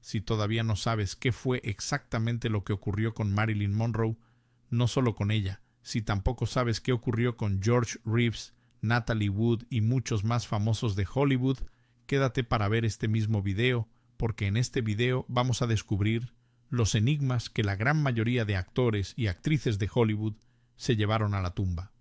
Si todavía no sabes qué fue exactamente lo que ocurrió con Marilyn Monroe, no solo con ella, si tampoco sabes qué ocurrió con George Reeves, Natalie Wood y muchos más famosos de Hollywood, quédate para ver este mismo video, porque en este video vamos a descubrir los enigmas que la gran mayoría de actores y actrices de Hollywood se llevaron a la tumba.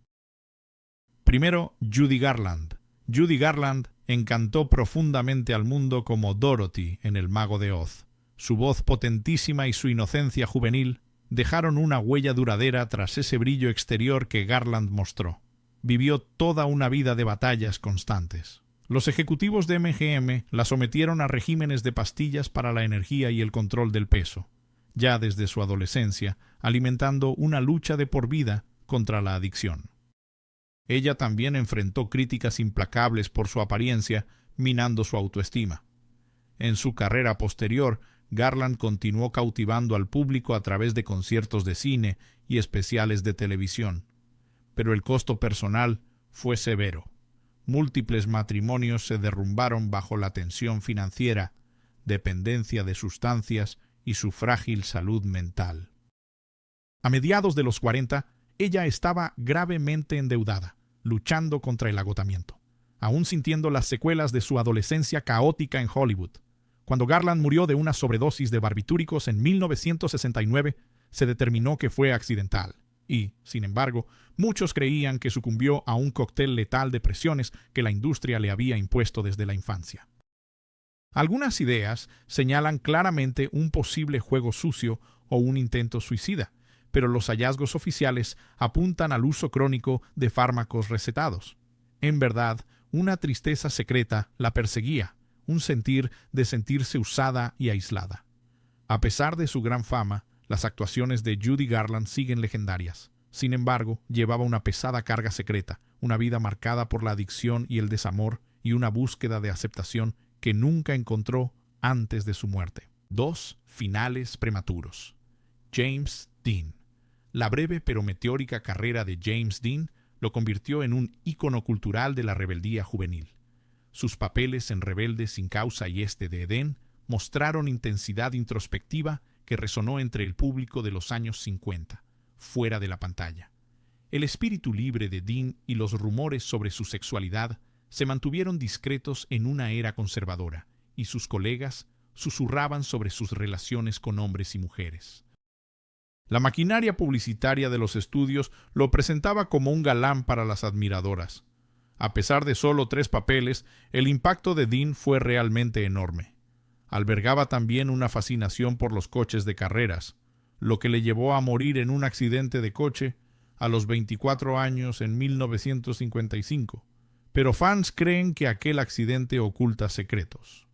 Primero, Judy Garland. Judy Garland encantó profundamente al mundo como Dorothy en El Mago de Oz. Su voz potentísima y su inocencia juvenil dejaron una huella duradera tras ese brillo exterior que Garland mostró. Vivió toda una vida de batallas constantes. Los ejecutivos de MGM la sometieron a regímenes de pastillas para la energía y el control del peso, ya desde su adolescencia, alimentando una lucha de por vida contra la adicción. Ella también enfrentó críticas implacables por su apariencia, minando su autoestima. En su carrera posterior, Garland continuó cautivando al público a través de conciertos de cine y especiales de televisión. Pero el costo personal fue severo. Múltiples matrimonios se derrumbaron bajo la tensión financiera, dependencia de sustancias y su frágil salud mental. A mediados de los 40, ella estaba gravemente endeudada, luchando contra el agotamiento, aún sintiendo las secuelas de su adolescencia caótica en Hollywood. Cuando Garland murió de una sobredosis de barbitúricos en 1969, se determinó que fue accidental y, sin embargo, muchos creían que sucumbió a un cóctel letal de presiones que la industria le había impuesto desde la infancia. Algunas ideas señalan claramente un posible juego sucio o un intento suicida, pero los hallazgos oficiales apuntan al uso crónico de fármacos recetados. En verdad, una tristeza secreta la perseguía, un sentir de sentirse usada y aislada. A pesar de su gran fama, las actuaciones de Judy Garland siguen legendarias. Sin embargo, llevaba una pesada carga secreta, una vida marcada por la adicción y el desamor y una búsqueda de aceptación que nunca encontró antes de su muerte. 2 finales prematuros. James Dean. La breve pero meteórica carrera de James Dean lo convirtió en un ícono cultural de la rebeldía juvenil. Sus papeles en Rebelde sin causa y Este de Edén mostraron intensidad introspectiva que resonó entre el público de los años 50, fuera de la pantalla. El espíritu libre de Dean y los rumores sobre su sexualidad se mantuvieron discretos en una era conservadora, y sus colegas susurraban sobre sus relaciones con hombres y mujeres. La maquinaria publicitaria de los estudios lo presentaba como un galán para las admiradoras. A pesar de solo 3 papeles, el impacto de Dean fue realmente enorme. Albergaba también una fascinación por los coches de carreras, lo que le llevó a morir en un accidente de coche a los 24 años en 1955. Pero fans creen que aquel accidente oculta secretos.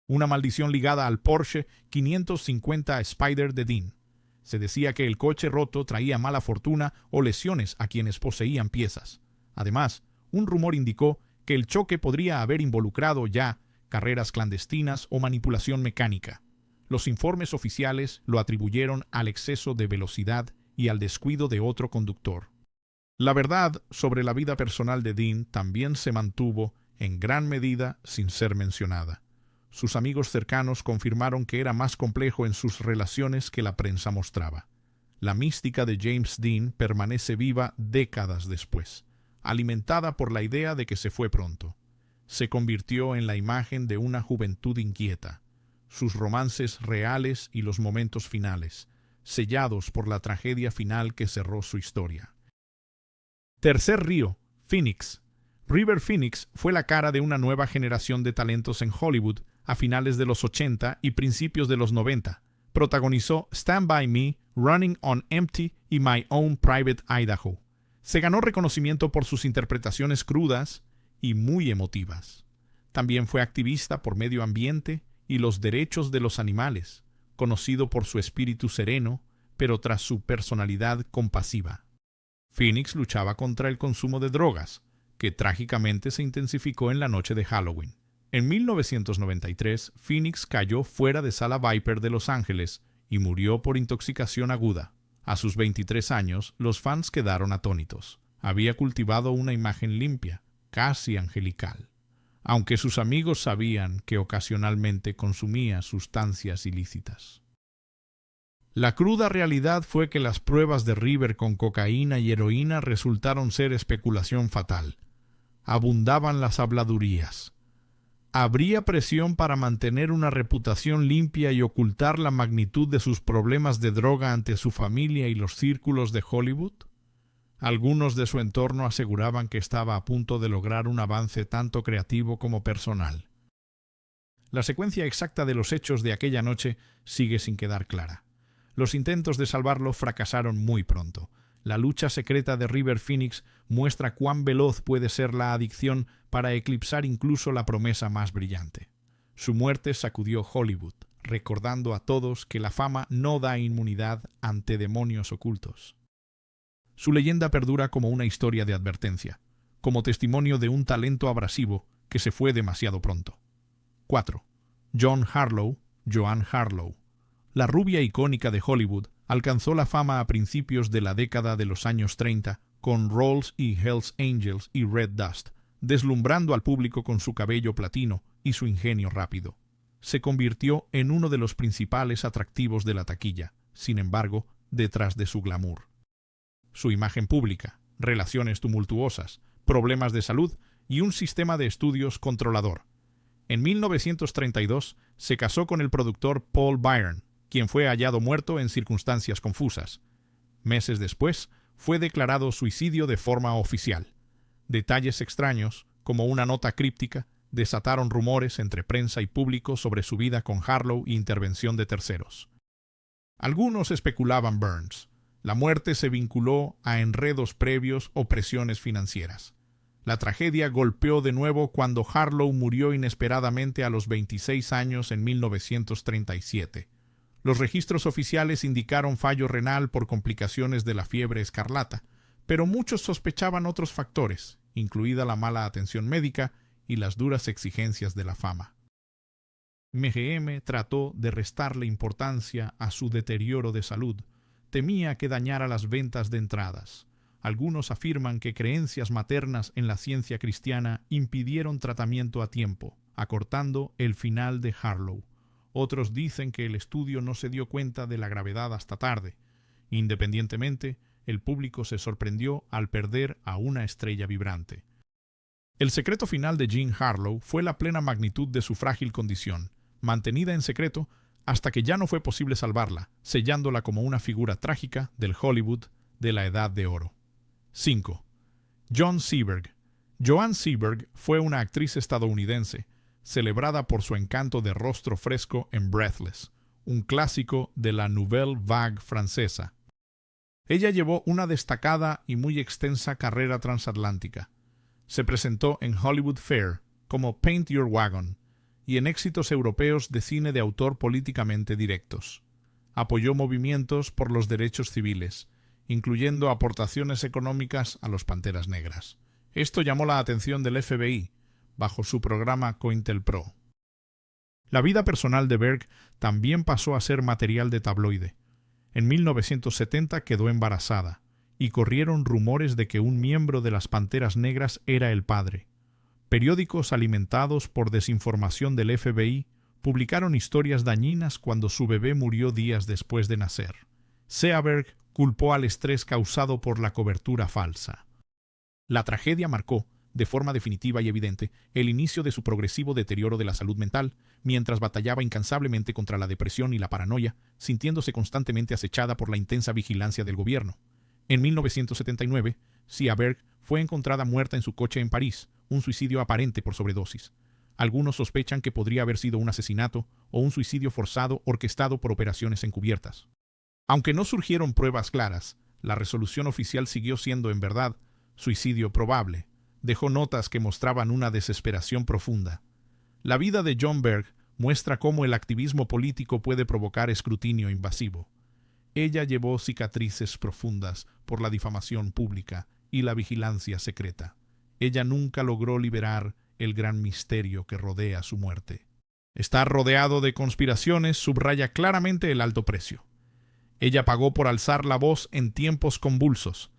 Una maldición ligada al Porsche 550 Spyder de Dean. Se decía que el coche roto traía mala fortuna o lesiones a quienes poseían piezas. Además, un rumor indicó que el choque podría haber involucrado ya carreras clandestinas o manipulación mecánica. Los informes oficiales lo atribuyeron al exceso de velocidad y al descuido de otro conductor. La verdad sobre la vida personal de Dean también se mantuvo en gran medida sin ser mencionada. Sus amigos cercanos confirmaron que era más complejo en sus relaciones que la prensa mostraba. La mística de James Dean permanece viva décadas después, alimentada por la idea de que se fue pronto. Se convirtió en la imagen de una juventud inquieta, sus romances reales y los momentos finales, sellados por la tragedia final que cerró su historia. Tercer río, Phoenix. River Phoenix fue la cara de una nueva generación de talentos en Hollywood a finales de los 80 y principios de los 90. Protagonizó Stand By Me, Running on Empty y My Own Private Idaho. Se ganó reconocimiento por sus interpretaciones crudas y muy emotivas. También fue activista por medio ambiente y los derechos de los animales, conocido por su espíritu sereno, pero tras su personalidad compasiva. Phoenix luchaba contra el consumo de drogas, que trágicamente se intensificó en la noche de Halloween. En 1993, Phoenix cayó fuera de Sala Viper de Los Ángeles y murió por intoxicación aguda. A sus 23 años, los fans quedaron atónitos. Había cultivado una imagen limpia, casi angelical. aunque sus amigos sabían que ocasionalmente consumía sustancias ilícitas. La cruda realidad fue que las pruebas de River con cocaína y heroína resultaron ser especulación fatal. Abundaban las habladurías. ¿Habría presión para mantener una reputación limpia y ocultar la magnitud de sus problemas de droga ante su familia y los círculos de Hollywood? Algunos de su entorno aseguraban que estaba a punto de lograr un avance tanto creativo como personal. La secuencia exacta de los hechos de aquella noche sigue sin quedar clara. Los intentos de salvarlo fracasaron muy pronto. La lucha secreta de River Phoenix muestra cuán veloz puede ser la adicción para eclipsar incluso la promesa más brillante. Su muerte sacudió Hollywood, recordando a todos que la fama no da inmunidad ante demonios ocultos. Su leyenda perdura como una historia de advertencia, como testimonio de un talento abrasivo que se fue demasiado pronto. 4. Joan Harlow. La rubia icónica de Hollywood alcanzó la fama a principios de la década de los años 30 con Rolls y Hells Angels y Red Dust, deslumbrando al público con su cabello platino y su ingenio rápido. Se convirtió en uno de los principales atractivos de la taquilla, sin embargo, detrás de su glamour. Su imagen pública, relaciones tumultuosas, problemas de salud y un sistema de estudios controlador. En 1932 se casó con el productor Paul Byron, quien fue hallado muerto en circunstancias confusas. Meses después, fue declarado suicidio de forma oficial. Detalles extraños, como una nota críptica, desataron rumores entre prensa y público sobre su vida con Harlow e intervención de terceros. Algunos especulaban Burns. La muerte se vinculó a enredos previos o presiones financieras. La tragedia golpeó de nuevo cuando Harlow murió inesperadamente a los 26 años en 1937. Los registros oficiales indicaron fallo renal por complicaciones de la fiebre escarlata, pero muchos sospechaban otros factores, incluida la mala atención médica y las duras exigencias de la fama. MGM trató de restarle importancia a su deterioro de salud. Temía que dañara las ventas de entradas. Algunos afirman que creencias maternas en la ciencia cristiana impidieron tratamiento a tiempo, acortando el final de Harlow. Otros dicen que el estudio no se dio cuenta de la gravedad hasta tarde. Independientemente, el público se sorprendió al perder a una estrella vibrante. El secreto final de Jean Harlow fue la plena magnitud de su frágil condición, mantenida en secreto hasta que ya no fue posible salvarla, sellándola como una figura trágica del Hollywood de la Edad de Oro. 5. Joan Seberg fue una actriz estadounidense, celebrada por su encanto de rostro fresco en Breathless, un clásico de la Nouvelle Vague francesa. Ella llevó una destacada y muy extensa carrera transatlántica. Se presentó en Hollywood Fair como Paint Your Wagon y en éxitos europeos de cine de autor políticamente directos. Apoyó movimientos por los derechos civiles, incluyendo aportaciones económicas a los Panteras Negras. Esto llamó la atención del FBI, bajo su programa COINTELPRO. La vida personal de Berg también pasó a ser material de tabloide. En 1970 quedó embarazada, y corrieron rumores de que un miembro de las Panteras Negras era el padre. Periódicos alimentados por desinformación del FBI publicaron historias dañinas cuando su bebé murió días después de nacer. Seberg culpó al estrés causado por la cobertura falsa. La tragedia marcó, de forma definitiva y evidente, el inicio de su progresivo deterioro de la salud mental, mientras batallaba incansablemente contra la depresión y la paranoia, sintiéndose constantemente acechada por la intensa vigilancia del gobierno. En 1979, Seberg fue encontrada muerta en su coche en París, un suicidio aparente por sobredosis. Algunos sospechan que podría haber sido un asesinato o un suicidio forzado orquestado por operaciones encubiertas. Aunque no surgieron pruebas claras, la resolución oficial siguió siendo, en verdad, suicidio probable. Dejó notas que mostraban una desesperación profunda. La vida de Joan Berg muestra cómo el activismo político puede provocar escrutinio invasivo. Ella llevó cicatrices profundas por la difamación pública y la vigilancia secreta. Ella nunca logró liberar el gran misterio que rodea su muerte. Estar rodeado de conspiraciones subraya claramente el alto precio. Ella pagó por alzar la voz en tiempos convulsos.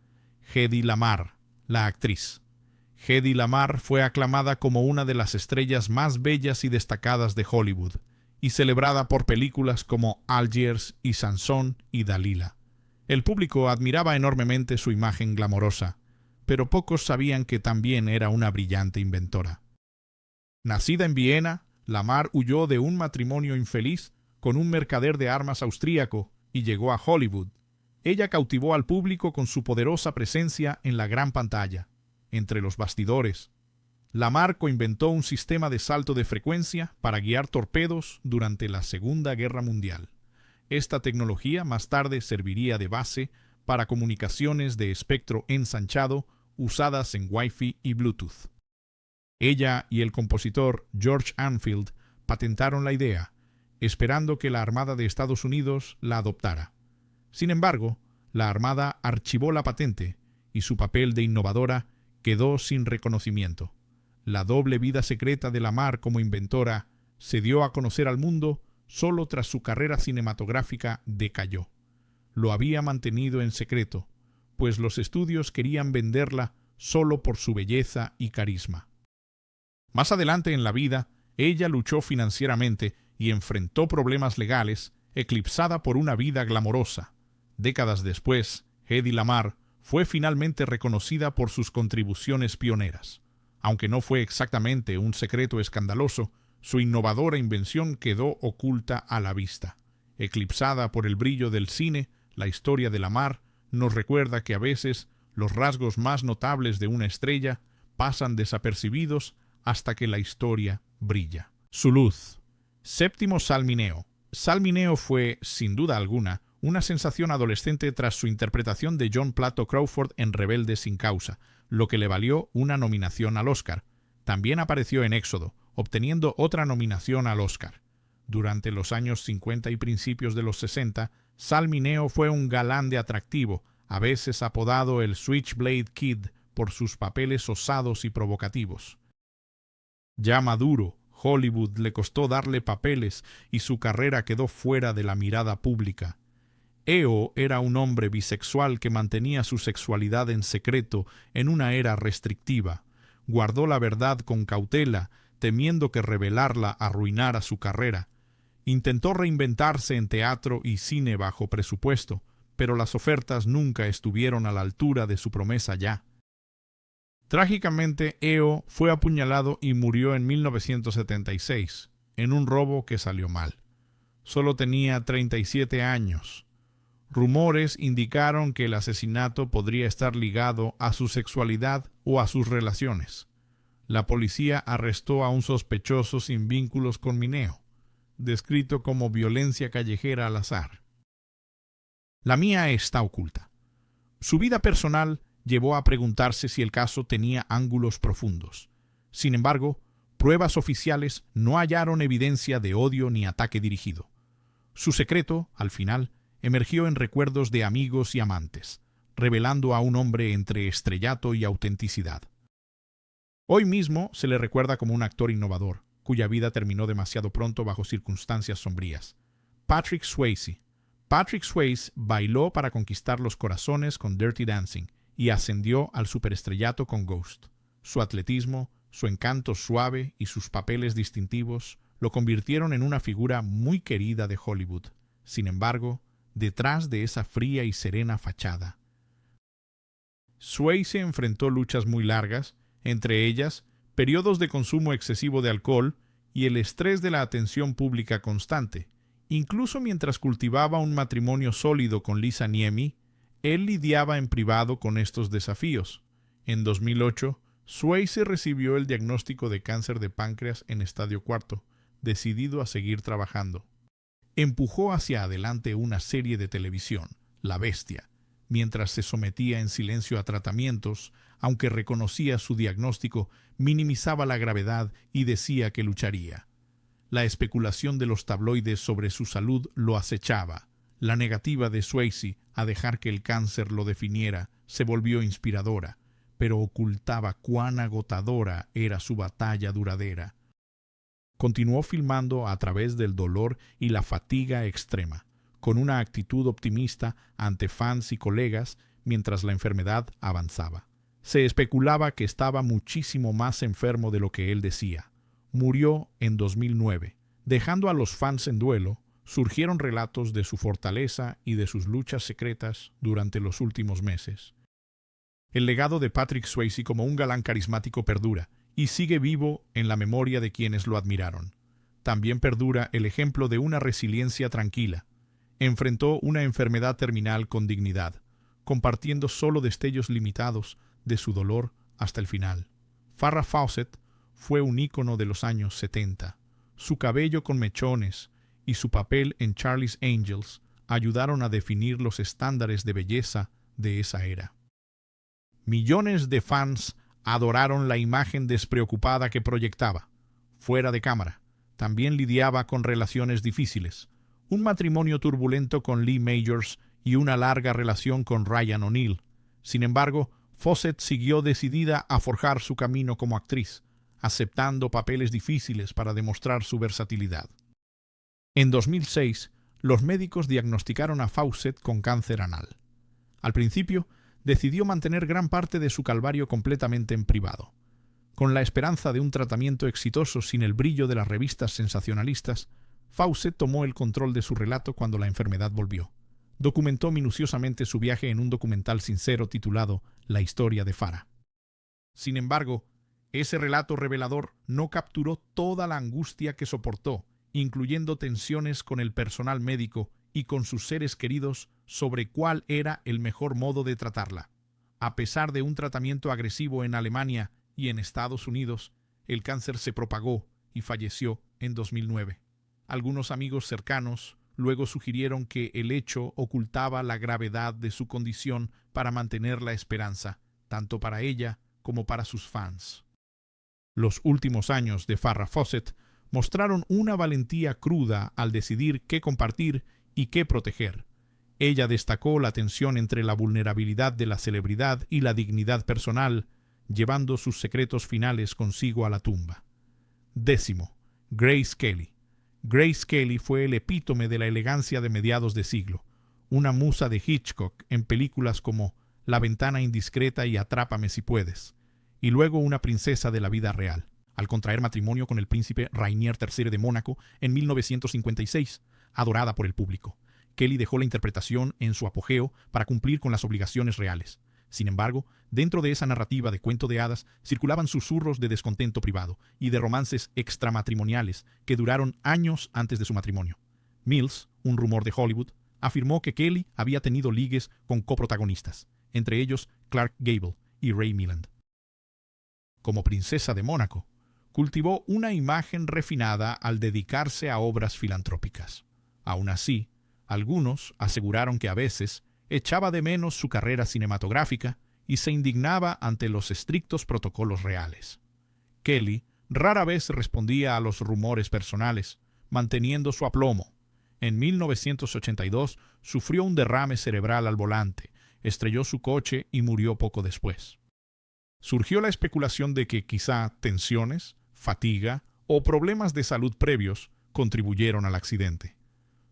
Hedy Lamarr, la actriz. Hedy Lamarr fue aclamada como una de las estrellas más bellas y destacadas de Hollywood, y celebrada por películas como Algiers y Sansón y Dalila. El público admiraba enormemente su imagen glamorosa, pero pocos sabían que también era una brillante inventora. Nacida en Viena, Lamarr huyó de un matrimonio infeliz con un mercader de armas austríaco y llegó a Hollywood. Ella cautivó al público con su poderosa presencia en la gran pantalla, entre los bastidores. Lamarr coinventó un sistema de salto de frecuencia para guiar torpedos durante la Segunda Guerra Mundial. Esta tecnología más tarde serviría de base para comunicaciones de espectro ensanchado usadas en Wi-Fi y Bluetooth. Ella y el compositor George Anfield patentaron la idea, esperando que la Armada de Estados Unidos la adoptara. Sin embargo, la Armada archivó la patente y su papel de innovadora quedó sin reconocimiento. La doble vida secreta de Lamarr como inventora se dio a conocer al mundo solo tras su carrera cinematográfica decayó. Lo había mantenido en secreto, pues los estudios querían venderla solo por su belleza y carisma. Más adelante en la vida, ella luchó financieramente y enfrentó problemas legales, eclipsada por una vida glamorosa. Décadas después, Hedy Lamarr fue finalmente reconocida por sus contribuciones pioneras. Aunque no fue exactamente un secreto escandaloso, su innovadora invención quedó oculta a la vista. Eclipsada por el brillo del cine, la historia de Lamarr nos recuerda que a veces los rasgos más notables de una estrella pasan desapercibidos hasta que la historia brilla. Su luz. Séptimo Salmineo. Salmineo fue, sin duda alguna, una sensación adolescente tras su interpretación de John Plato Crawford en Rebelde sin causa, lo que le valió una nominación al Oscar. También apareció en Éxodo, obteniendo otra nominación al Oscar. Durante los años 50 y principios de los 60, Salmineo fue un galán de atractivo, a veces apodado el Switchblade Kid por sus papeles osados y provocativos. Ya maduro, Hollywood le costó darle papeles y su carrera quedó fuera de la mirada pública. Eo era un hombre bisexual que mantenía su sexualidad en secreto en una era restrictiva. Guardó la verdad con cautela, temiendo que revelarla arruinara su carrera. Intentó reinventarse en teatro y cine bajo presupuesto, pero las ofertas nunca estuvieron a la altura de su promesa ya. Trágicamente, Eo fue apuñalado y murió en 1976, en un robo que salió mal. Solo tenía 37 años. Rumores indicaron que el asesinato podría estar ligado a su sexualidad o a sus relaciones. La policía arrestó a un sospechoso sin vínculos con Mineo, descrito como violencia callejera al azar. La mía está oculta. Su vida personal llevó a preguntarse si el caso tenía ángulos profundos. Sin embargo, pruebas oficiales no hallaron evidencia de odio ni ataque dirigido. Su secreto, al final, emergió en recuerdos de amigos y amantes, revelando a un hombre entre estrellato y autenticidad. Hoy mismo se le recuerda como un actor innovador, cuya vida terminó demasiado pronto bajo circunstancias sombrías. Patrick Swayze. Patrick Swayze bailó para conquistar los corazones con Dirty Dancing y ascendió al superestrellato con Ghost. Su atletismo, su encanto suave y sus papeles distintivos lo convirtieron en una figura muy querida de Hollywood. Sin embargo, detrás de esa fría y serena fachada, Swayze enfrentó luchas muy largas, entre ellas periodos de consumo excesivo de alcohol y el estrés de la atención pública constante. Incluso mientras cultivaba un matrimonio sólido con Lisa Niemi, él lidiaba en privado con estos desafíos. En 2008, Swayze recibió el diagnóstico de cáncer de páncreas en estadio 4, decidido a seguir trabajando. Empujó hacia adelante una serie de televisión, La Bestia, mientras se sometía en silencio a tratamientos, aunque reconocía su diagnóstico, minimizaba la gravedad y decía que lucharía. La especulación de los tabloides sobre su salud lo acechaba. La negativa de Swayze a dejar que el cáncer lo definiera se volvió inspiradora, pero ocultaba cuán agotadora era su batalla duradera. Continuó filmando a través del dolor y la fatiga extrema, con una actitud optimista ante fans y colegas mientras la enfermedad avanzaba. Se especulaba que estaba muchísimo más enfermo de lo que él decía. Murió en 2009. Dejando a los fans en duelo, surgieron relatos de su fortaleza y de sus luchas secretas durante los últimos meses. El legado de Patrick Swayze como un galán carismático perdura y sigue vivo en la memoria de quienes lo admiraron. También perdura el ejemplo de una resiliencia tranquila. Enfrentó una enfermedad terminal con dignidad, compartiendo solo destellos limitados de su dolor hasta el final. Farrah Fawcett fue un ícono de los años 70. Su cabello con mechones y su papel en Charlie's Angels ayudaron a definir los estándares de belleza de esa era. Millones de fans adoraron la imagen despreocupada que proyectaba. Fuera de cámara, también lidiaba con relaciones difíciles, un matrimonio turbulento con Lee Majors y una larga relación con Ryan O'Neal. Sin embargo, Fawcett siguió decidida a forjar su camino como actriz, aceptando papeles difíciles para demostrar su versatilidad. En 2006, los médicos diagnosticaron a Fawcett con cáncer anal. Al principio, decidió mantener gran parte de su calvario completamente en privado. Con la esperanza de un tratamiento exitoso sin el brillo de las revistas sensacionalistas, Fawcett tomó el control de su relato cuando la enfermedad volvió. Documentó minuciosamente su viaje en un documental sincero titulado La historia de Farrah. Sin embargo, ese relato revelador no capturó toda la angustia que soportó, incluyendo tensiones con el personal médico y con sus seres queridos sobre cuál era el mejor modo de tratarla. A pesar de un tratamiento agresivo en Alemania y en Estados Unidos, el cáncer se propagó y falleció en 2009. Algunos amigos cercanos luego sugirieron que el hecho ocultaba la gravedad de su condición para mantener la esperanza, tanto para ella como para sus fans. Los últimos años de Farrah Fawcett mostraron una valentía cruda al decidir qué compartir y qué proteger. Ella destacó la tensión entre la vulnerabilidad de la celebridad y la dignidad personal, llevando sus secretos finales consigo a la tumba. 10. Grace Kelly. Grace Kelly fue el epítome de la elegancia de mediados de siglo, una musa de Hitchcock en películas como La ventana indiscreta y Atrápame si puedes, y luego una princesa de la vida real, al contraer matrimonio con el príncipe Rainier III de Mónaco en 1956, adorada por el público. Kelly dejó la interpretación en su apogeo para cumplir con las obligaciones reales. Sin embargo, dentro de esa narrativa de cuento de hadas circulaban susurros de descontento privado y de romances extramatrimoniales que duraron años antes de su matrimonio. Mills, un rumor de Hollywood, afirmó que Kelly había tenido ligues con coprotagonistas, entre ellos Clark Gable y Ray Milland. Como princesa de Mónaco, cultivó una imagen refinada al dedicarse a obras filantrópicas. Aún así, algunos aseguraron que a veces echaba de menos su carrera cinematográfica y se indignaba ante los estrictos protocolos reales. Kelly rara vez respondía a los rumores personales, manteniendo su aplomo. En 1982 sufrió un derrame cerebral al volante, estrelló su coche y murió poco después. Surgió la especulación de que quizá tensiones, fatiga o problemas de salud previos contribuyeron al accidente.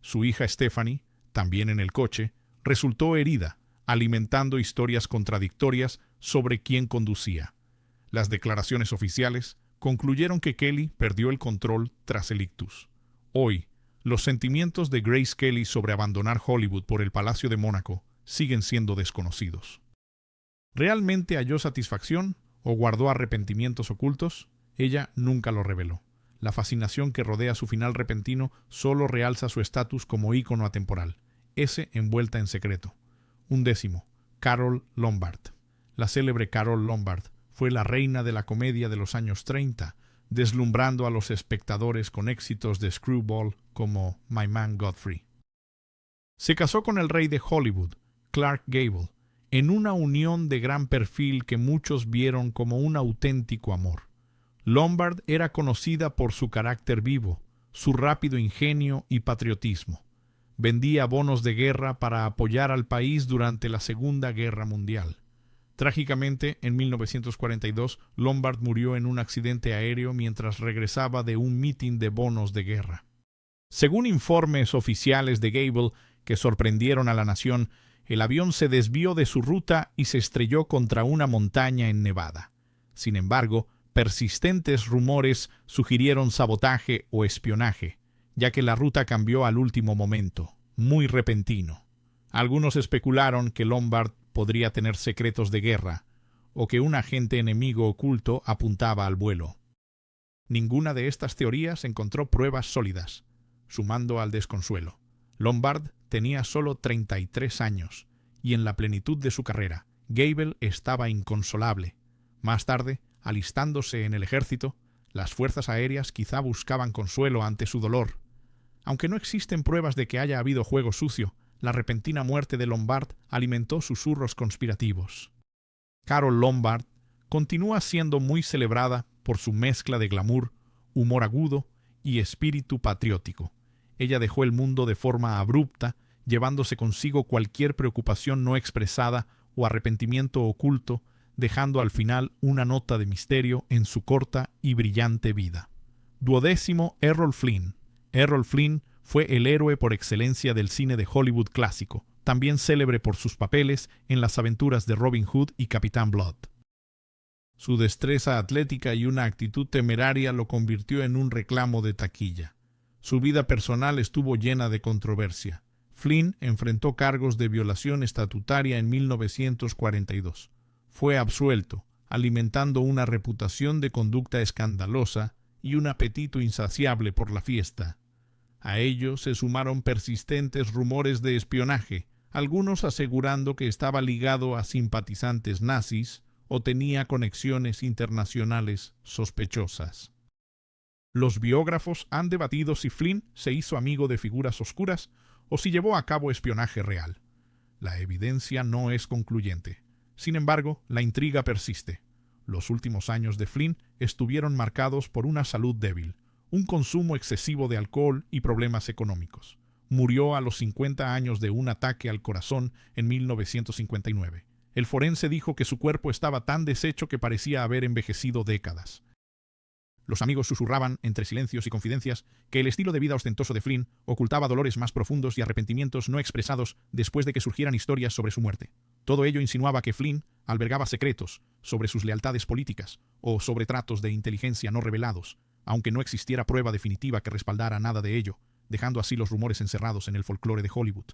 Su hija Stephanie, también en el coche, resultó herida, alimentando historias contradictorias sobre quién conducía. Las declaraciones oficiales concluyeron que Kelly perdió el control tras el ictus. Hoy, los sentimientos de Grace Kelly sobre abandonar Hollywood por el Palacio de Mónaco siguen siendo desconocidos. ¿Realmente halló satisfacción o guardó arrepentimientos ocultos? Ella nunca lo reveló. La fascinación que rodea su final repentino solo realza su estatus como ícono atemporal, ese envuelta en secreto. 11. Carole Lombard. La célebre Carole Lombard fue la reina de la comedia de los años 30, deslumbrando a los espectadores con éxitos de screwball como My Man Godfrey. Se casó con el rey de Hollywood, Clark Gable, en una unión de gran perfil que muchos vieron como un auténtico amor. Lombard era conocida por su carácter vivo, su rápido ingenio y patriotismo. Vendía bonos de guerra para apoyar al país durante la Segunda Guerra Mundial. Trágicamente, en 1942, Lombard murió en un accidente aéreo mientras regresaba de un mitin de bonos de guerra. Según informes oficiales de Gable que sorprendieron a la nación, el avión se desvió de su ruta y se estrelló contra una montaña en Nevada. Sin embargo, persistentes rumores sugirieron sabotaje o espionaje, ya que la ruta cambió al último momento, muy repentino. Algunos especularon que Lombard podría tener secretos de guerra, o que un agente enemigo oculto apuntaba al vuelo. Ninguna de estas teorías encontró pruebas sólidas, sumando al desconsuelo. Lombard tenía solo 33 años, y en la plenitud de su carrera, Gable estaba inconsolable. Más tarde, alistándose en el ejército, las fuerzas aéreas quizá buscaban consuelo ante su dolor. Aunque no existen pruebas de que haya habido juego sucio, la repentina muerte de Lombard alimentó susurros conspirativos. Carole Lombard continúa siendo muy celebrada por su mezcla de glamour, humor agudo y espíritu patriótico. Ella dejó el mundo de forma abrupta, llevándose consigo cualquier preocupación no expresada o arrepentimiento oculto, dejando al final una nota de misterio en su corta y brillante vida. 12. Errol Flynn. Errol Flynn fue el héroe por excelencia del cine de Hollywood clásico, también célebre por sus papeles en las aventuras de Robin Hood y Capitán Blood. Su destreza atlética y una actitud temeraria lo convirtió en un reclamo de taquilla. Su vida personal estuvo llena de controversia. Flynn enfrentó cargos de violación estatutaria en 1942. Fue absuelto, alimentando una reputación de conducta escandalosa y un apetito insaciable por la fiesta. A ello se sumaron persistentes rumores de espionaje, algunos asegurando que estaba ligado a simpatizantes nazis o tenía conexiones internacionales sospechosas. Los biógrafos han debatido si Flynn se hizo amigo de figuras oscuras o si llevó a cabo espionaje real. La evidencia no es concluyente. Sin embargo, la intriga persiste. Los últimos años de Flynn estuvieron marcados por una salud débil, un consumo excesivo de alcohol y problemas económicos. Murió a los 50 años de un ataque al corazón en 1959. El forense dijo que su cuerpo estaba tan deshecho que parecía haber envejecido décadas. Los amigos susurraban, entre silencios y confidencias, que el estilo de vida ostentoso de Flynn ocultaba dolores más profundos y arrepentimientos no expresados después de que surgieran historias sobre su muerte. Todo ello insinuaba que Flynn albergaba secretos sobre sus lealtades políticas o sobre tratos de inteligencia no revelados, aunque no existiera prueba definitiva que respaldara nada de ello, dejando así los rumores encerrados en el folclore de Hollywood.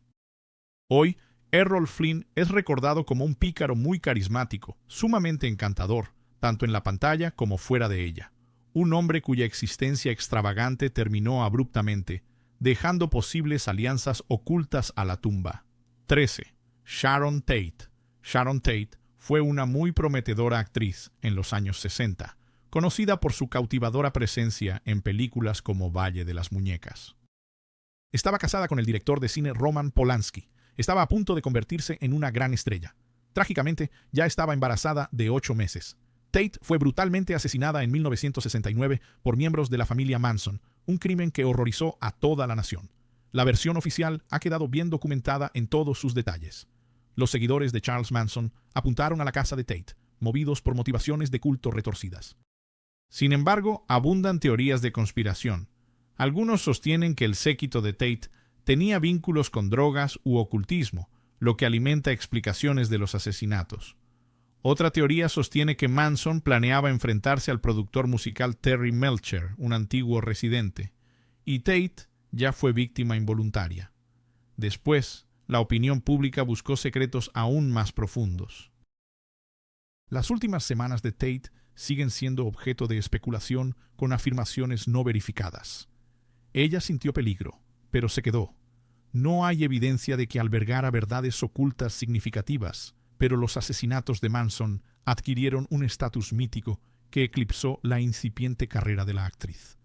Hoy, Errol Flynn es recordado como un pícaro muy carismático, sumamente encantador, tanto en la pantalla como fuera de ella. Un hombre cuya existencia extravagante terminó abruptamente, dejando posibles alianzas ocultas a la tumba. 13. Sharon Tate. Sharon Tate fue una muy prometedora actriz en los años 60, conocida por su cautivadora presencia en películas como Valle de las Muñecas. Estaba casada con el director de cine Roman Polanski. Estaba a punto de convertirse en una gran estrella. Trágicamente, ya estaba embarazada de 8 meses. Tate fue brutalmente asesinada en 1969 por miembros de la familia Manson, un crimen que horrorizó a toda la nación. La versión oficial ha quedado bien documentada en todos sus detalles. Los seguidores de Charles Manson apuntaron a la casa de Tate, movidos por motivaciones de culto retorcidas. Sin embargo, abundan teorías de conspiración. Algunos sostienen que el séquito de Tate tenía vínculos con drogas u ocultismo, lo que alimenta explicaciones de los asesinatos. Otra teoría sostiene que Manson planeaba enfrentarse al productor musical Terry Melcher, un antiguo residente, y Tate ya fue víctima involuntaria. Después, la opinión pública buscó secretos aún más profundos. Las últimas semanas de Tate siguen siendo objeto de especulación con afirmaciones no verificadas. Ella sintió peligro, pero se quedó. No hay evidencia de que albergara verdades ocultas significativas, pero los asesinatos de Manson adquirieron un estatus mítico que eclipsó la incipiente carrera de la actriz.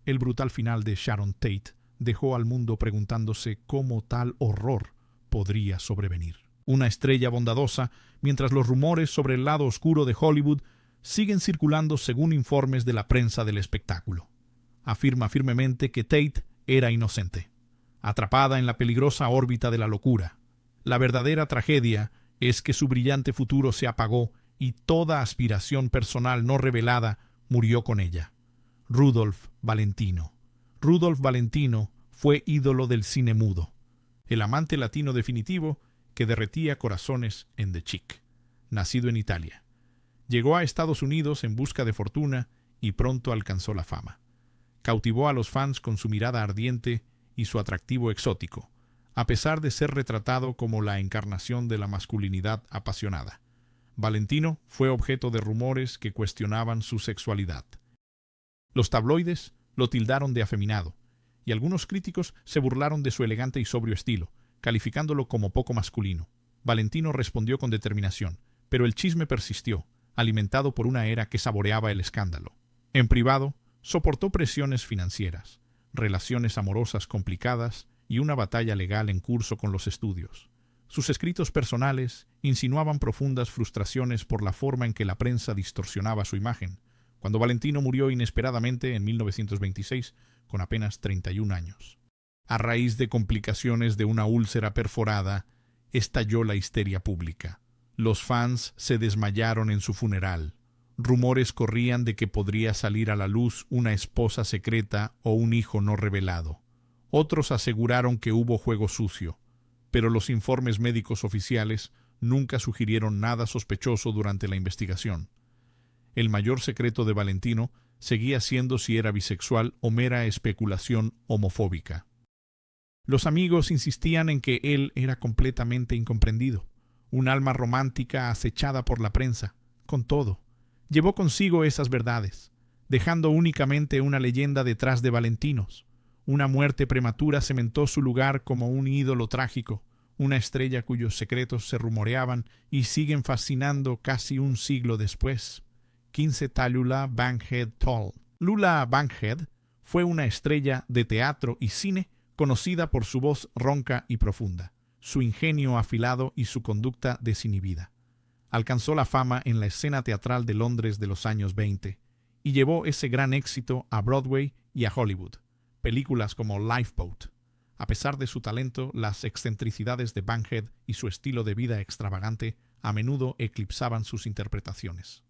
El brutal final de Sharon Tate dejó al mundo preguntándose cómo tal horror podría sobrevenir. Una estrella bondadosa, mientras los rumores sobre el lado oscuro de Hollywood siguen circulando según informes de la prensa del espectáculo. Afirma firmemente que Tate era inocente, atrapada en la peligrosa órbita de la locura. La verdadera tragedia es que su brillante futuro se apagó y toda aspiración personal no revelada murió con ella. Rudolph Valentino. Rudolph Valentino fue ídolo del cine mudo, el amante latino definitivo que derretía corazones en The Chick, nacido en Italia. Llegó a Estados Unidos en busca de fortuna y pronto alcanzó la fama. Cautivó a los fans con su mirada ardiente y su atractivo exótico, a pesar de ser retratado como la encarnación de la masculinidad apasionada. Valentino fue objeto de rumores que cuestionaban su sexualidad. Los tabloides lo tildaron de afeminado, y algunos críticos se burlaron de su elegante y sobrio estilo, calificándolo como poco masculino. Valentino respondió con determinación, pero el chisme persistió, alimentado por una era que saboreaba el escándalo. En privado, soportó presiones financieras, relaciones amorosas complicadas y una batalla legal en curso con los estudios. Sus escritos personales insinuaban profundas frustraciones por la forma en que la prensa distorsionaba su imagen, cuando Valentino murió inesperadamente en 1926, con apenas 31 años. A raíz de complicaciones de una úlcera perforada, estalló la histeria pública. Los fans se desmayaron en su funeral. Rumores corrían de que podría salir a la luz una esposa secreta o un hijo no revelado. Otros aseguraron que hubo juego sucio, pero los informes médicos oficiales nunca sugirieron nada sospechoso durante la investigación. El mayor secreto de Valentino seguía siendo si era bisexual o mera especulación homofóbica. Los amigos insistían en que él era completamente incomprendido, un alma romántica acechada por la prensa. Con todo, llevó consigo esas verdades, dejando únicamente una leyenda detrás de Valentinos. Una muerte prematura cementó su lugar como un ídolo trágico, una estrella cuyos secretos se rumoreaban y siguen fascinando casi un siglo después. 15 Tallulah Bankhead Tull. Lula Bankhead fue una estrella de teatro y cine conocida por su voz ronca y profunda, su ingenio afilado y su conducta desinhibida. Alcanzó la fama en la escena teatral de Londres de los años 20 y llevó ese gran éxito a Broadway y a Hollywood. Películas como Lifeboat. A pesar de su talento, las excentricidades de Bankhead y su estilo de vida extravagante a menudo eclipsaban sus interpretaciones.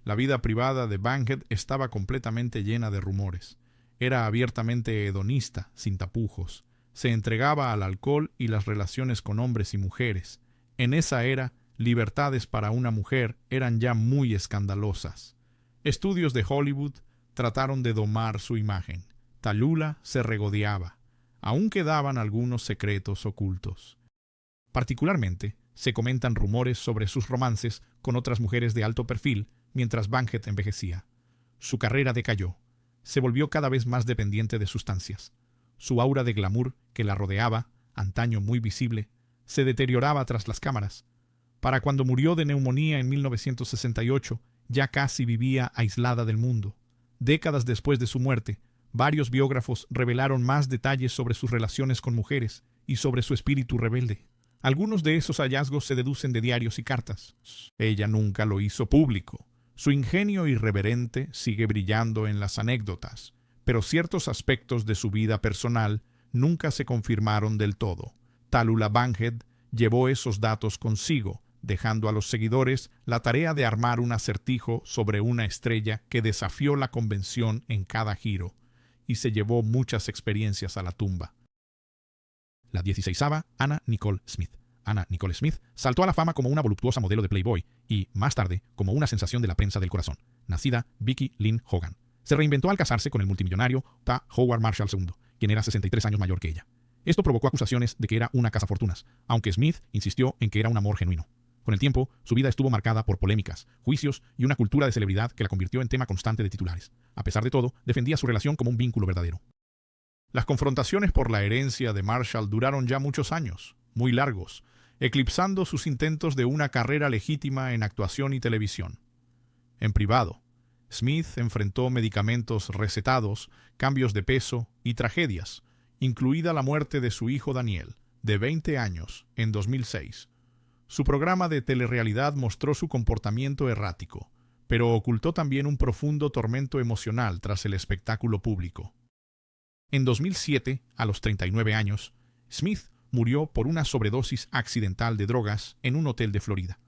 La vida privada de Bankhead estaba completamente llena de rumores. Era abiertamente hedonista, sin tapujos. Se entregaba al alcohol y las relaciones con hombres y mujeres. En esa era, libertades para una mujer eran ya muy escandalosas. Estudios de Hollywood trataron de domar su imagen. Tallulah se regodeaba. Aún quedaban algunos secretos ocultos. Particularmente, se comentan rumores sobre sus romances con otras mujeres de alto perfil mientras Bankhead envejecía. Su carrera decayó. Se volvió cada vez más dependiente de sustancias. Su aura de glamour, que la rodeaba, antaño muy visible, se deterioraba tras las cámaras. Para cuando murió de neumonía en 1968, ya casi vivía aislada del mundo. Décadas después de su muerte, varios biógrafos revelaron más detalles sobre sus relaciones con mujeres y sobre su espíritu rebelde. Algunos de esos hallazgos se deducen de diarios y cartas. Ella nunca lo hizo público. Su ingenio irreverente sigue brillando en las anécdotas, pero ciertos aspectos de su vida personal nunca se confirmaron del todo. Tallulah Bankhead llevó esos datos consigo, dejando a los seguidores la tarea de armar un acertijo sobre una estrella que desafió la convención en cada giro y se llevó muchas experiencias a la tumba. La 16ª, Anna Nicole Smith. Anna Nicole Smith saltó a la fama como una voluptuosa modelo de Playboy y, más tarde, como una sensación de la prensa del corazón, nacida Vicky Lynn Hogan. Se reinventó al casarse con el multimillonario T. Howard Marshall II, quien era 63 años mayor que ella. Esto provocó acusaciones de que era una cazafortunas, aunque Smith insistió en que era un amor genuino. Con el tiempo, su vida estuvo marcada por polémicas, juicios y una cultura de celebridad que la convirtió en tema constante de titulares. A pesar de todo, defendía su relación como un vínculo verdadero. Las confrontaciones por la herencia de Marshall duraron ya muchos años, muy largos, eclipsando sus intentos de una carrera legítima en actuación y televisión. En privado, Smith enfrentó medicamentos recetados, cambios de peso y tragedias, incluida la muerte de su hijo Daniel, de 20 años, en 2006. Su programa de telerrealidad mostró su comportamiento errático, pero ocultó también un profundo tormento emocional tras el espectáculo público. En 2007, a los 39 años, Smith murió por una sobredosis accidental de drogas en un hotel de Florida.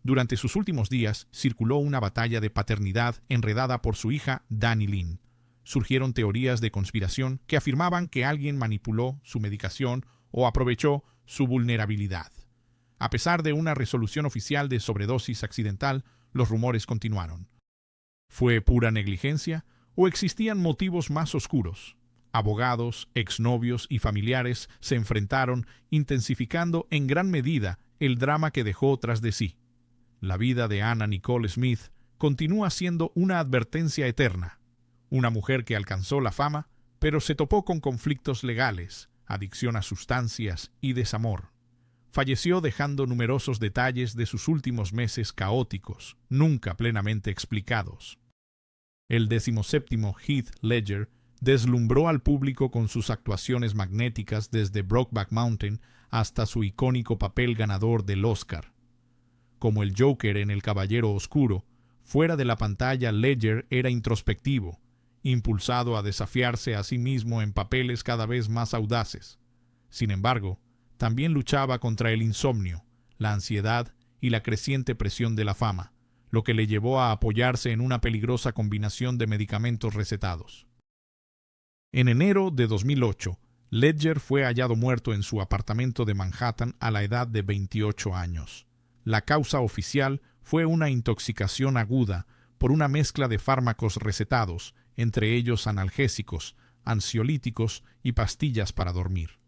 Durante sus últimos días circuló una batalla de paternidad enredada por su hija Dani Lynn. Surgieron teorías de conspiración que afirmaban que alguien manipuló su medicación o aprovechó su vulnerabilidad. A pesar de una resolución oficial de sobredosis accidental, los rumores continuaron. ¿Fue pura negligencia o existían motivos más oscuros? Abogados, exnovios y familiares se enfrentaron, intensificando en gran medida el drama que dejó tras de sí. La vida de Anna Nicole Smith continúa siendo una advertencia eterna. Una mujer que alcanzó la fama, pero se topó con conflictos legales, adicción a sustancias y desamor. Falleció dejando numerosos detalles de sus últimos meses caóticos, nunca plenamente explicados. El 17º Heath Ledger deslumbró al público con sus actuaciones magnéticas desde Brokeback Mountain hasta su icónico papel ganador del Oscar. Como el Joker en El Caballero Oscuro, fuera de la pantalla Ledger era introspectivo, impulsado a desafiarse a sí mismo en papeles cada vez más audaces. Sin embargo, también luchaba contra el insomnio, la ansiedad y la creciente presión de la fama, lo que le llevó a apoyarse en una peligrosa combinación de medicamentos recetados. En enero de 2008, Ledger fue hallado muerto en su apartamento de Manhattan a la edad de 28 años. La causa oficial fue una intoxicación aguda por una mezcla de fármacos recetados, entre ellos analgésicos, ansiolíticos y pastillas para dormir.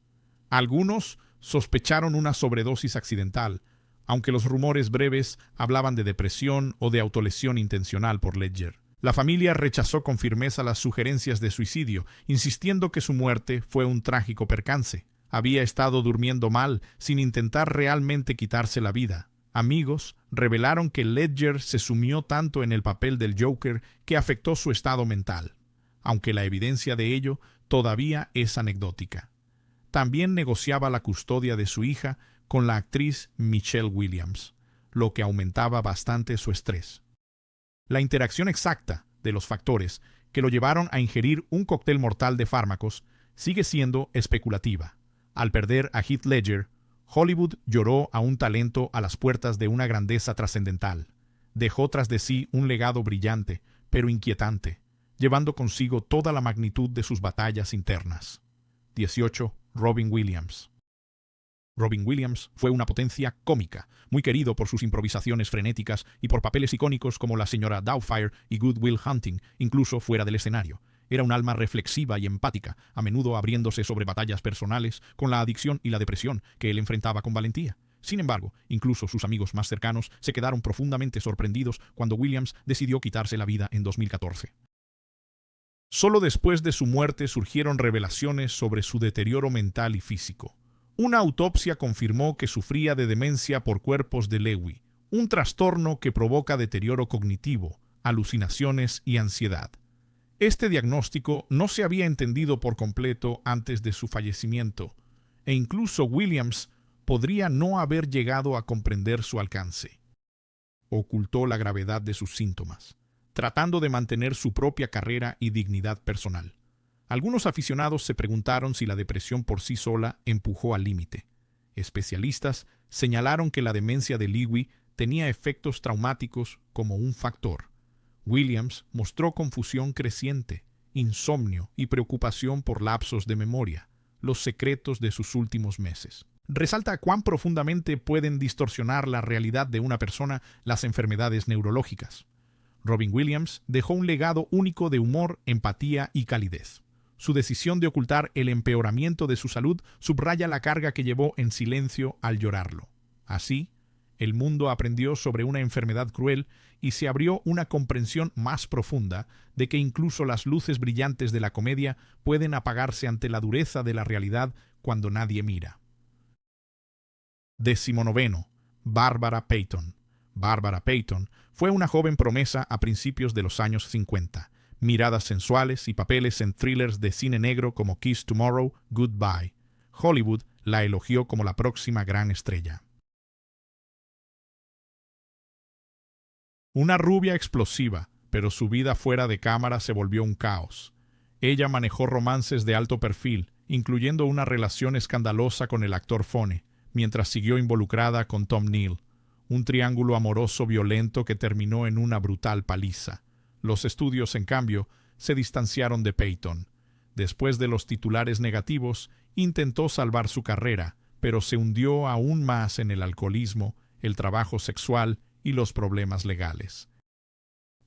Algunos sospecharon una sobredosis accidental, aunque los rumores breves hablaban de depresión o de autolesión intencional por Ledger. La familia rechazó con firmeza las sugerencias de suicidio, insistiendo que su muerte fue un trágico percance. Había estado durmiendo mal, sin intentar realmente quitarse la vida. Amigos revelaron que Ledger se sumió tanto en el papel del Joker que afectó su estado mental, aunque la evidencia de ello todavía es anecdótica. También negociaba la custodia de su hija con la actriz Michelle Williams, lo que aumentaba bastante su estrés. La interacción exacta de los factores que lo llevaron a ingerir un cóctel mortal de fármacos sigue siendo especulativa. Al perder a Heath Ledger, Hollywood lloró a un talento a las puertas de una grandeza trascendental. Dejó tras de sí un legado brillante, pero inquietante, llevando consigo toda la magnitud de sus batallas internas. 18. Robin Williams. Robin Williams fue una potencia cómica, muy querido por sus improvisaciones frenéticas y por papeles icónicos como la señora Doubtfire y Good Will Hunting, incluso fuera del escenario. Era un alma reflexiva y empática, a menudo abriéndose sobre batallas personales con la adicción y la depresión que él enfrentaba con valentía. Sin embargo, incluso sus amigos más cercanos se quedaron profundamente sorprendidos cuando Williams decidió quitarse la vida en 2014. Solo después de su muerte surgieron revelaciones sobre su deterioro mental y físico. Una autopsia confirmó que sufría de demencia por cuerpos de Lewy, un trastorno que provoca deterioro cognitivo, alucinaciones y ansiedad. Este diagnóstico no se había entendido por completo antes de su fallecimiento, e incluso Williams podría no haber llegado a comprender su alcance. Ocultó la gravedad de sus síntomas, tratando de mantener su propia carrera y dignidad personal. Algunos aficionados se preguntaron si la depresión por sí sola empujó al límite. Especialistas señalaron que la demencia de Lewy tenía efectos traumáticos como un factor. Williams mostró confusión creciente, insomnio y preocupación por lapsos de memoria, los secretos de sus últimos meses. Resalta cuán profundamente pueden distorsionar la realidad de una persona las enfermedades neurológicas. Robin Williams dejó un legado único de humor, empatía y calidez. Su decisión de ocultar el empeoramiento de su salud subraya la carga que llevó en silencio al llorarlo. Así, el mundo aprendió sobre una enfermedad cruel y se abrió una comprensión más profunda de que incluso las luces brillantes de la comedia pueden apagarse ante la dureza de la realidad cuando nadie mira. 19. Barbara Payton. Barbara Payton fue una joven promesa a principios de los años 50. Miradas sensuales y papeles en thrillers de cine negro como Kiss Tomorrow, Goodbye. Hollywood la elogió como la próxima gran estrella. Una rubia explosiva, pero su vida fuera de cámara se volvió un caos. Ella manejó romances de alto perfil, incluyendo una relación escandalosa con el actor Fone, mientras siguió involucrada con Tom Neal, un triángulo amoroso violento que terminó en una brutal paliza. Los estudios, en cambio, se distanciaron de Payton. Después de los titulares negativos, intentó salvar su carrera, pero se hundió aún más en el alcoholismo, el trabajo sexual y los problemas legales.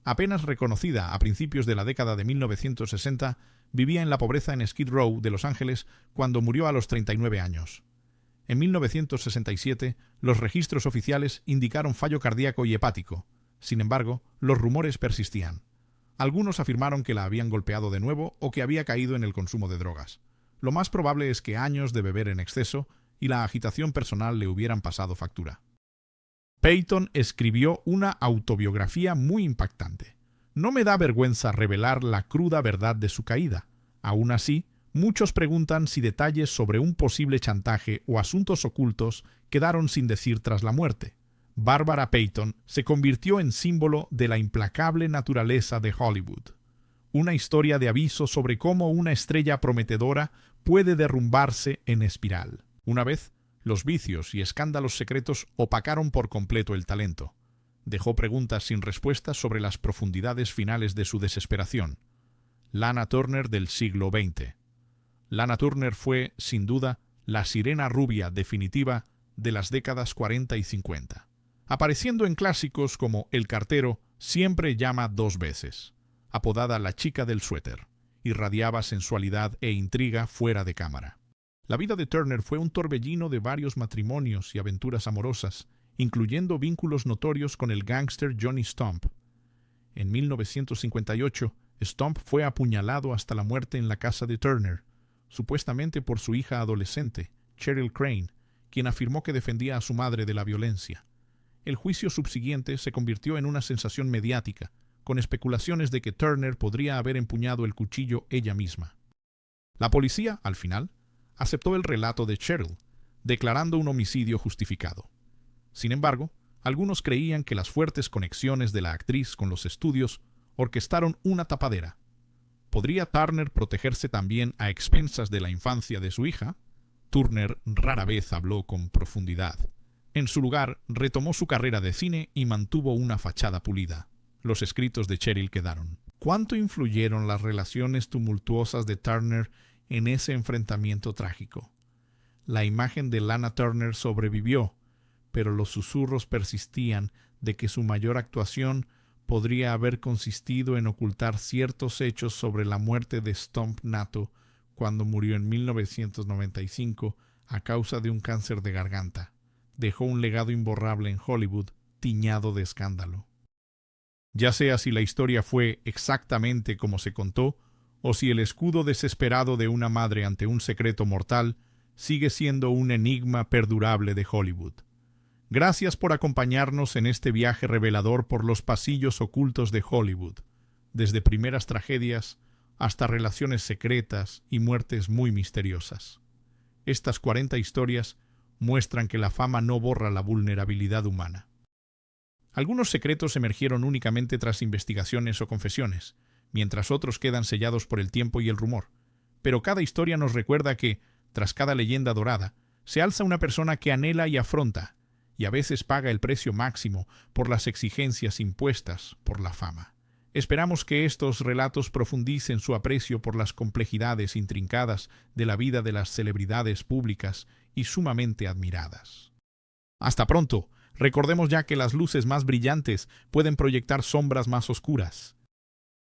Apenas reconocida a principios de la década de 1960, vivía en la pobreza en Skid Row de Los Ángeles cuando murió a los 39 años. En 1967, los registros oficiales indicaron fallo cardíaco y hepático. Sin embargo, los rumores persistían. Algunos afirmaron que la habían golpeado de nuevo o que había caído en el consumo de drogas. Lo más probable es que años de beber en exceso y la agitación personal le hubieran pasado factura. Peyton escribió una autobiografía muy impactante. No me da vergüenza revelar la cruda verdad de su caída. Aún así, muchos preguntan si detalles sobre un posible chantaje o asuntos ocultos quedaron sin decir tras la muerte. Barbara Peyton se convirtió en símbolo de la implacable naturaleza de Hollywood. Una historia de aviso sobre cómo una estrella prometedora puede derrumbarse en espiral. Una vez, los vicios y escándalos secretos opacaron por completo el talento. Dejó preguntas sin respuestas sobre las profundidades finales de su desesperación. Lana Turner del siglo XX. Lana Turner fue, sin duda, la sirena rubia definitiva de las décadas 40 y 50. Apareciendo en clásicos como El cartero siempre llama dos veces. Apodada la chica del suéter, irradiaba sensualidad e intriga fuera de cámara. La vida de Turner fue un torbellino de varios matrimonios y aventuras amorosas, incluyendo vínculos notorios con el gángster Johnny Stump. En 1958, Stump fue apuñalado hasta la muerte en la casa de Turner, supuestamente por su hija adolescente, Cheryl Crane, quien afirmó que defendía a su madre de la violencia. El juicio subsiguiente se convirtió en una sensación mediática, con especulaciones de que Turner podría haber empuñado el cuchillo ella misma. La policía, al final, aceptó el relato de Cheryl, declarando un homicidio justificado. Sin embargo, algunos creían que las fuertes conexiones de la actriz con los estudios orquestaron una tapadera. ¿Podría Turner protegerse también a expensas de la infancia de su hija? Turner rara vez habló con profundidad. En su lugar, retomó su carrera de cine y mantuvo una fachada pulida. Los escritos de Cheryl quedaron. ¿Cuánto influyeron las relaciones tumultuosas de Turner en ese enfrentamiento trágico? La imagen de Lana Turner sobrevivió, pero los susurros persistían de que su mayor actuación podría haber consistido en ocultar ciertos hechos sobre la muerte de Stump Nato cuando murió en 1995 a causa de un cáncer de garganta. Dejó un legado imborrable en Hollywood, tiñado de escándalo. Ya sea si la historia fue exactamente como se contó, o si el escudo desesperado de una madre ante un secreto mortal sigue siendo un enigma perdurable de Hollywood. Gracias por acompañarnos en este viaje revelador por los pasillos ocultos de Hollywood, desde primeras tragedias hasta relaciones secretas y muertes muy misteriosas. Estas 40 historias muestran que la fama no borra la vulnerabilidad humana. Algunos secretos emergieron únicamente tras investigaciones o confesiones, mientras otros quedan sellados por el tiempo y el rumor. Pero cada historia nos recuerda que, tras cada leyenda dorada, se alza una persona que anhela y afronta, y a veces paga el precio máximo por las exigencias impuestas por la fama. Esperamos que estos relatos profundicen su aprecio por las complejidades intrincadas de la vida de las celebridades públicas y sumamente admiradas. Hasta pronto. Recordemos ya que las luces más brillantes pueden proyectar sombras más oscuras.